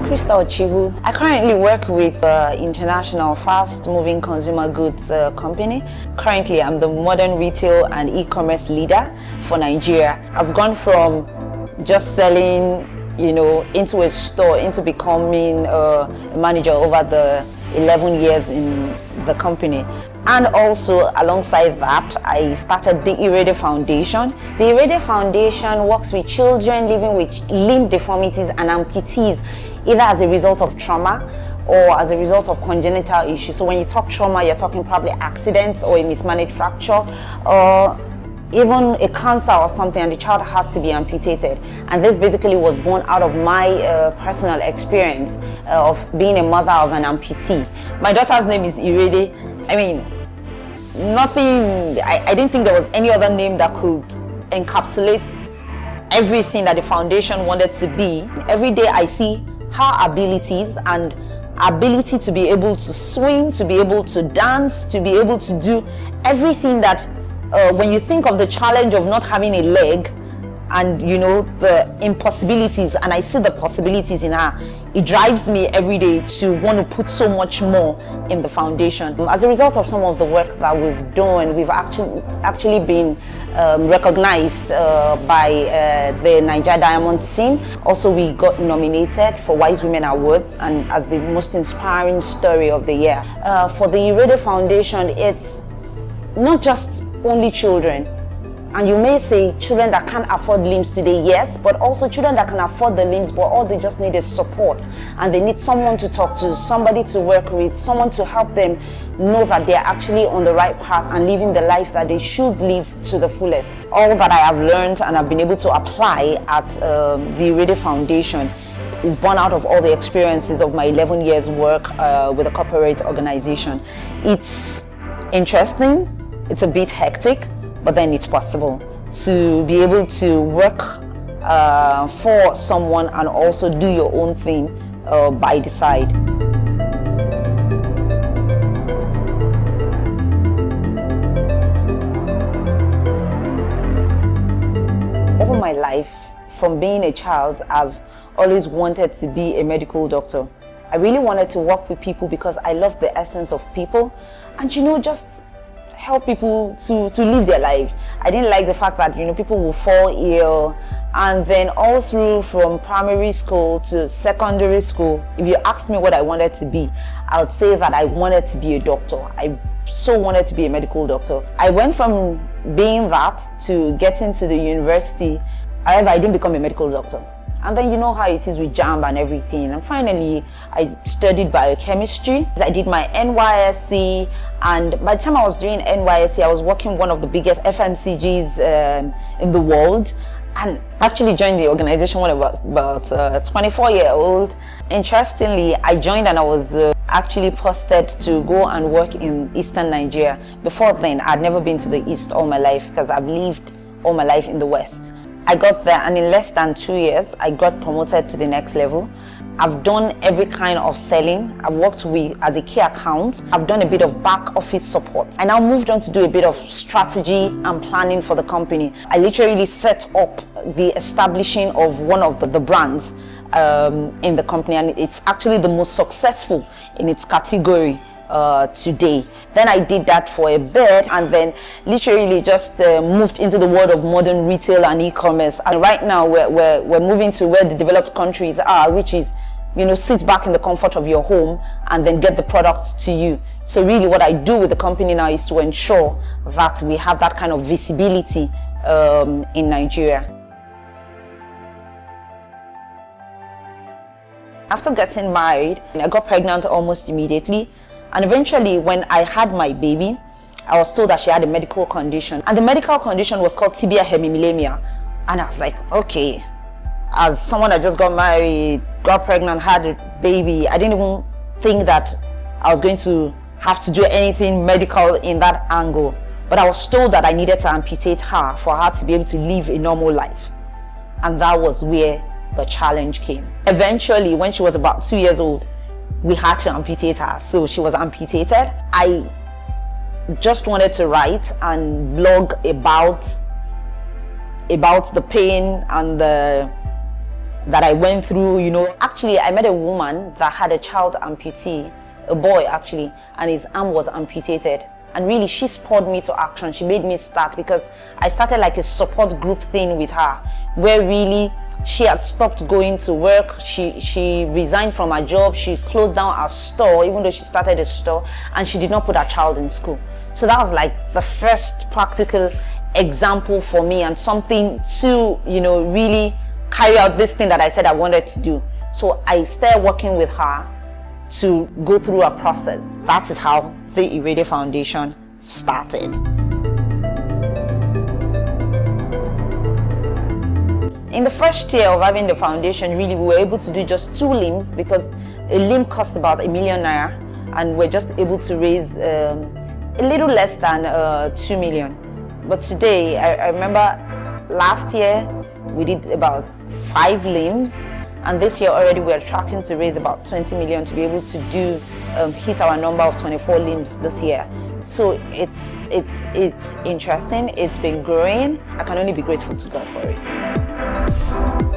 Crystal Chibu. I currently work with an international fast-moving consumer goods company. Currently, I'm the modern retail and e-commerce leader for Nigeria. I've gone from just selling, into a store, into becoming a manager over the 11 years in the company. And also, alongside that, I started the Irede Foundation. The Irede Foundation works with children living with limb deformities and amputees, either as a result of trauma or as a result of congenital issues. So when you talk trauma, you're talking probably accidents or a mismanaged fracture, or even a cancer or something, and the child has to be amputated. And this basically was born out of my personal experience of being a mother of an amputee. My daughter's name is Irede. I mean, I didn't think there was any other name that could encapsulate everything that the foundation wanted to be. Every day I see her abilities and ability to be able to swim, to be able to dance, to be able to do everything that when you think of the challenge of not having a leg and the impossibilities, and I see the possibilities in her, it drives me every day to want to put so much more in the foundation. As a result of some of the work that we've done, we've actually been recognized by the Nigeria Diamonds team. Also, we got nominated for Wise Women Awards and as the most inspiring story of the year. For the Irede Foundation, it's not just only children, and you may say children that can't afford limbs today, yes, but also children that can afford the limbs, but all they just need is support, and they need someone to talk to, somebody to work with, someone to help them know that they're actually on the right path and living the life that they should live to the fullest. All that I have learned and I've been able to apply at the Irede Foundation is born out of all the experiences of my 11 years work with a corporate organization. It's interesting, it's a bit hectic, but then it's possible to be able to work for someone and also do your own thing by the side. All my life, from being a child, I've always wanted to be a medical doctor. I really wanted to work with people because I love the essence of people and just help people to live their life. I didn't like the fact that people will fall ill, and then all through from primary school to secondary school, if you asked me what I wanted to be, I would say that I wanted to be a doctor. I so wanted to be a medical doctor. I went from being that to getting to the university. However, I didn't become a medical doctor. And then you know how it is with JAMB and everything. And finally, I studied biochemistry. I did my NYSC, and by the time I was doing NYSC, I was working one of the biggest FMCGs in the world. And actually joined the organization when I was about 24 years old. Interestingly, I joined and I was actually posted to go and work in Eastern Nigeria. Before then, I'd never been to the East all my life because I've lived all my life in the West. I got there, and in less than 2 years, I got promoted to the next level. I've done every kind of selling. I've worked as a key account. I've done a bit of back office support. I now moved on to do a bit of strategy and planning for the company. I literally set up the establishing of one of the brands in the company, and it's actually the most successful in its category today. Then I did that for a bit, and then literally just moved into the world of modern retail and e-commerce. And right now we're moving to where the developed countries are, which is sit back in the comfort of your home and then get the products to you. So really what I do with the company now is to ensure that we have that kind of visibility in Nigeria. After getting married, I got pregnant almost immediately. And eventually, when I had my baby, I was told that she had a medical condition. And the medical condition was called tibia hemimelemia. And I was like, okay, as someone that just got married, got pregnant, had a baby, I didn't even think that I was going to have to do anything medical in that angle. But I was told that I needed to amputate her for her to be able to live a normal life. And that was where the challenge came. Eventually, when she was about 2 years old, we had to amputate her, so she was amputated. I just wanted to write and blog about the pain and the that I went through, you know. Actually, I met a woman that had a child amputee, a boy actually, and his arm was amputated. And really, she spurred me to action. She made me start, because I started like a support group thing with her, where really she had stopped going to work. She resigned from her job. She closed down her store, even though she started a store, and she did not put her child in school. So that was like the first practical example for me, and something to, you know, really carry out this thing that I said I wanted to do. So I started working with her to go through a process. That is how the Irede Foundation started. In the first year of having the foundation, really we were able to do just 2 limbs, because a limb cost about ₦1 million, and we're just able to raise a little less than 2 million. But today, I remember last year we did about 5 limbs, and this year already we're tracking to raise about 20 million to be able to do hit our number of 24 limbs this year. So it's interesting. It's been growing. I can only be grateful to God for it.